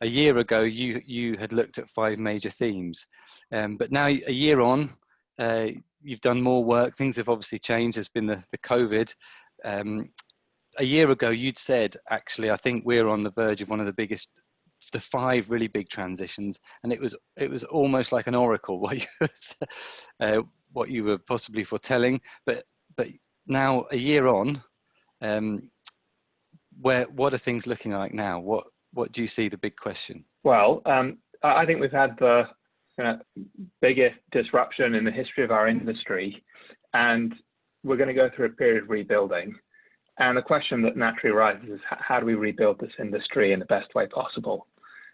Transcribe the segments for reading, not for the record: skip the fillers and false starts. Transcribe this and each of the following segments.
a year ago, you had looked at 5 major themes, but now a year on, you've done more work. Things have obviously changed. There's been the COVID. A year ago, you'd said, actually, I think we're on the verge of one of the 5 really big transitions, and it was almost like an oracle what you were possibly foretelling. But now a year on, what are things looking like now? What do you see the big question? Well, I think we've had the biggest disruption in the history of our industry, and we're going to go through a period of rebuilding. And the question that naturally arises is, how do we rebuild this industry in the best way possible?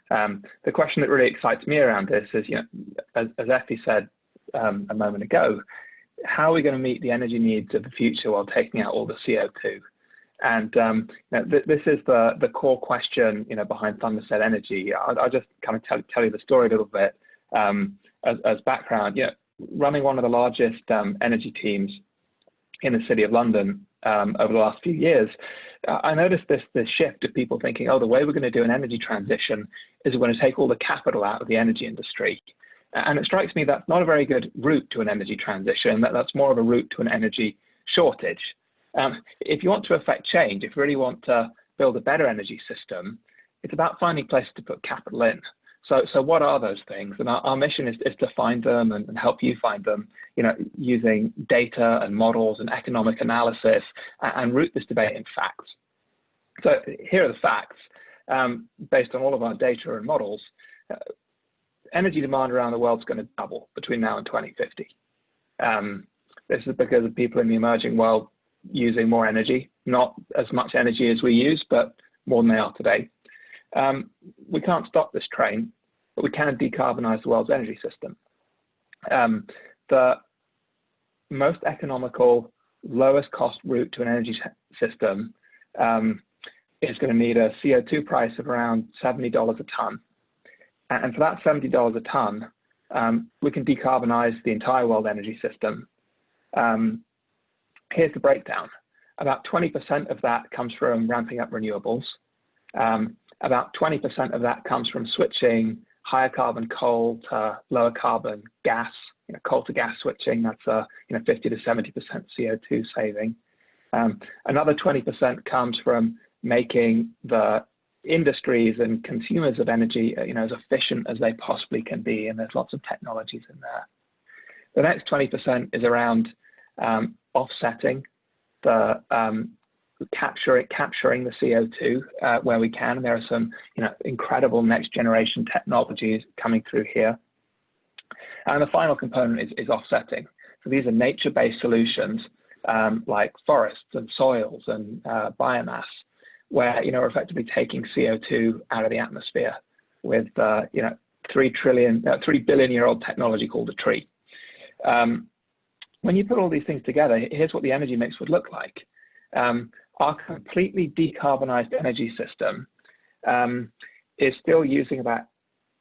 The question that really excites me around this is, as Effie said a moment ago, how are we going to meet the energy needs of the future while taking out all the CO2? And this is the core question, behind Thunderset Energy. I'll just kind of tell you the story a little bit as background. Running one of the largest energy teams in the City of London over the last few years, I noticed this shift of people thinking, the way we're going to do an energy transition is we're going to take all the capital out of the energy industry. And it strikes me that's not a very good route to an energy transition, that's more of a route to an energy shortage. If you want to affect change, if you really want to build a better energy system, it's about finding places to put capital in. So what are those things? And our mission is to find them and help you find them, using data and models and economic analysis, and root this debate in facts. So here are the facts. Based on all of our data and models, energy demand around the world is going to double between now and 2050. This is because of people in the emerging world using more energy, not as much energy as we use, but more than they are today. We can't stop this train, but we can decarbonize the world's energy system. The most economical, lowest cost route to an energy system is going to need a CO2 price of around $70 a ton. And for that $70 a ton, we can decarbonize the entire world energy system. Here's the breakdown. About 20% of that comes from ramping up renewables. About 20% of that comes from switching higher carbon coal to lower carbon gas. Coal to gas switching, that's a 50 to 70% CO2 saving. Another 20% comes from making the industries and consumers of energy as efficient as they possibly can be, and there's lots of technologies in there. The next 20% is around offsetting the capturing the CO2 where we can. And there are some incredible next generation technologies coming through here. And the final component is offsetting. So these are nature-based solutions like forests and soils and biomass, where we're effectively taking CO2 out of the atmosphere with 3 billion-year-old technology called a tree. When you put all these things together, here's what the energy mix would look like. Our completely decarbonized energy system is still using about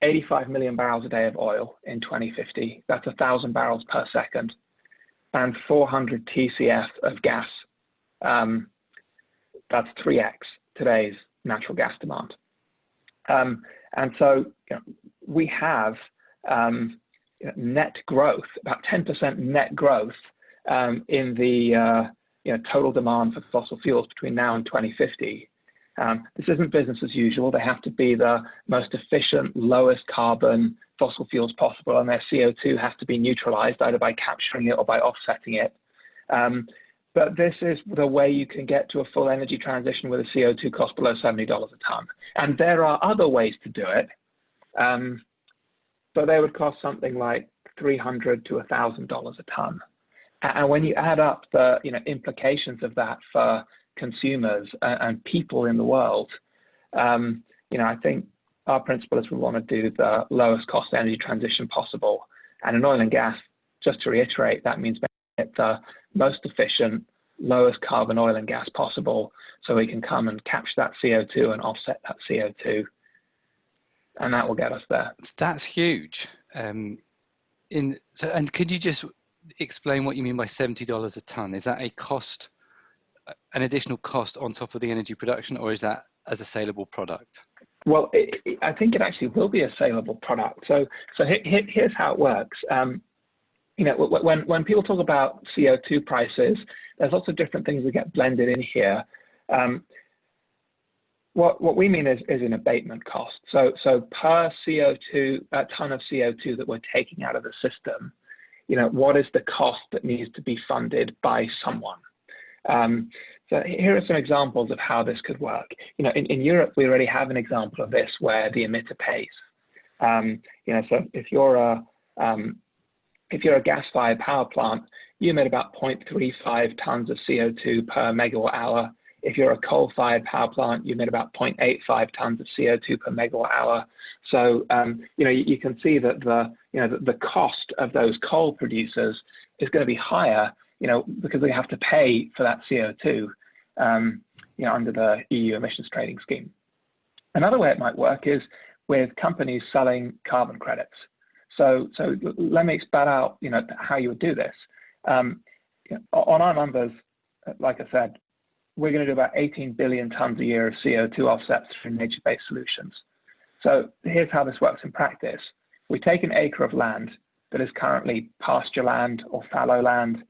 85 million barrels a day of oil in 2050. That's 1,000 barrels per second, and 400 TCF of gas. That's 3x today's natural gas demand. And so we have net growth, about 10% net growth in the total demand for fossil fuels between now and 2050. This isn't business as usual. They have to be the most efficient, lowest carbon fossil fuels possible, and their CO2 has to be neutralized either by capturing it or by offsetting it. But this is the way you can get to a full energy transition with a CO2 cost below $70 a ton. And there are other ways to do it, but they would cost something like $300 to $1,000 a ton. And when you add up the implications of that for consumers and people in the world, I think our principle is we want to do the lowest cost energy transition possible. And in oil and gas, just to reiterate, that means making it the most efficient, lowest carbon oil and gas possible, so we can come and capture that CO2 and offset that CO2. And that will get us there. That's huge. And could you just explain what you mean by $70 a ton? Is that a cost, an additional cost on top of the energy production, or is that as a saleable product? Well, I think it actually will be a saleable product. So here's how it works. You know, when people talk about CO2 prices, there's lots of different things that get blended in here. What we mean is an abatement cost. So per CO2, a ton of CO2 that we're taking out of the system, you know, what is the cost that needs to be funded by someone? So here are some examples of how this could work. You know, in Europe, we already have an example of this where the emitter pays. You know, so if you're a gas-fired power plant, you emit about 0.35 tons of CO2 per megawatt hour. If you're a coal-fired power plant, you emit about 0.85 tons of CO2 per megawatt hour. So you know, you can see that the cost of those coal producers is going to be higher, you know, because they have to pay for that CO2, you know, under the EU emissions trading scheme. Another way it might work is with companies selling carbon credits. So let me expand out, you know, how you would do this. You know, on our numbers, like I said, we're going to do about 18 billion tons a year of CO2 offsets through nature-based solutions. So here's how this works in practice. We take an acre of land that is currently pasture land or fallow land,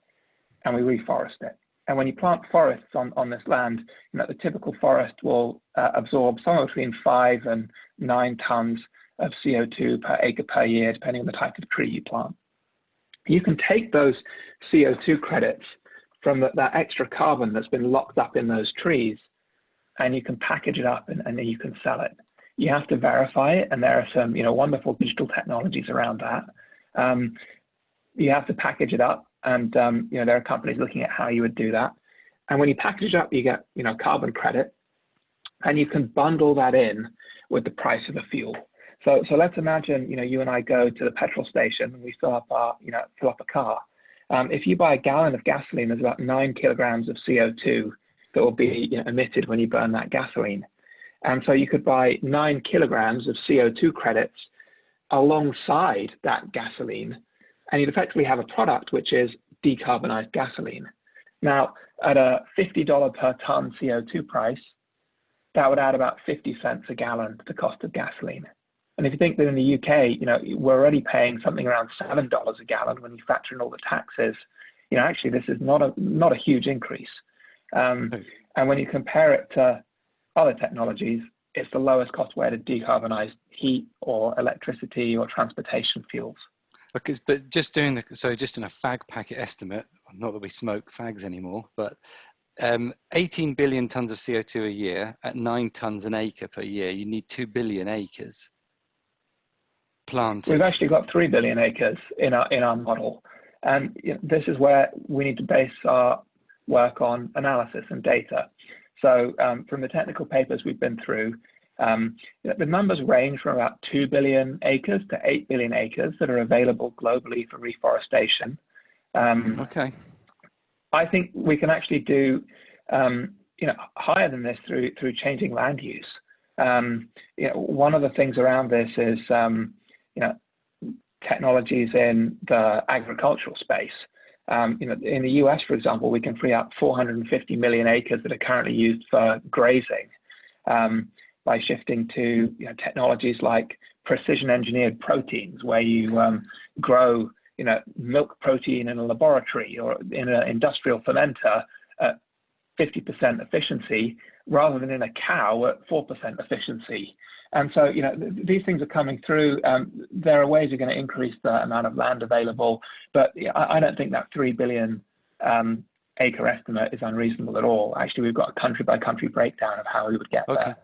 and we reforest it. And when you plant forests on this land, you know, the typical forest will absorb somewhere between 5 and 9 tons of CO2 per acre per year, depending on the type of tree you plant. You can take those CO2 credits from that extra carbon that's been locked up in those trees, and you can package it up and then you can sell it. You have to verify it, and there are some, you know, wonderful digital technologies around that. You have to package it up, and you know, there are companies looking at how you would do that. And when you package it up, you get, you know, carbon credit, and you can bundle that in with the price of the fuel. So let's imagine, you know, you and I go to the petrol station and we fill up a car. If you buy a gallon of gasoline, there's about 9 kilograms of CO2 that will be, you know, emitted when you burn that gasoline. And so you could buy 9 kilograms of CO2 credits alongside that gasoline, and you'd effectively have a product which is decarbonized gasoline. Now, at a $50 per ton CO2 price, that would add about 50 cents a gallon to the cost of gasoline. And if you think that in the UK, you know, we're already paying something around $7 a gallon when you factor in all the taxes, you know, actually this is not a huge increase. And when you compare it to other technologies, it's the lowest cost way to decarbonize heat or electricity or transportation fuels. Okay, but just in a fag packet estimate, not that we smoke fags anymore, but 18 billion tons of CO2 a year at 9 tons an acre per year, you need 2 billion acres planted. We've actually got 3 billion acres in our model. And you know, this is where we need to base our work on analysis and data. So from the technical papers we've been through, the numbers range from about 2 billion acres to 8 billion acres that are available globally for reforestation. Okay. I think we can actually do you know, higher than this through changing land use. You know, one of the things around this is you know, technologies in the agricultural space. You know, in the US, for example, we can free up 450 million acres that are currently used for grazing by shifting to, you know, technologies like precision engineered proteins, where you grow, you know, milk protein in a laboratory or in an industrial fermenter at 50% efficiency rather than in a cow at 4% efficiency. And so, you know, these things are coming through. There are ways you're going to increase the amount of land available, but I don't think that 3 billion acre estimate is unreasonable at all. Actually, we've got a country by country breakdown of how we would get there.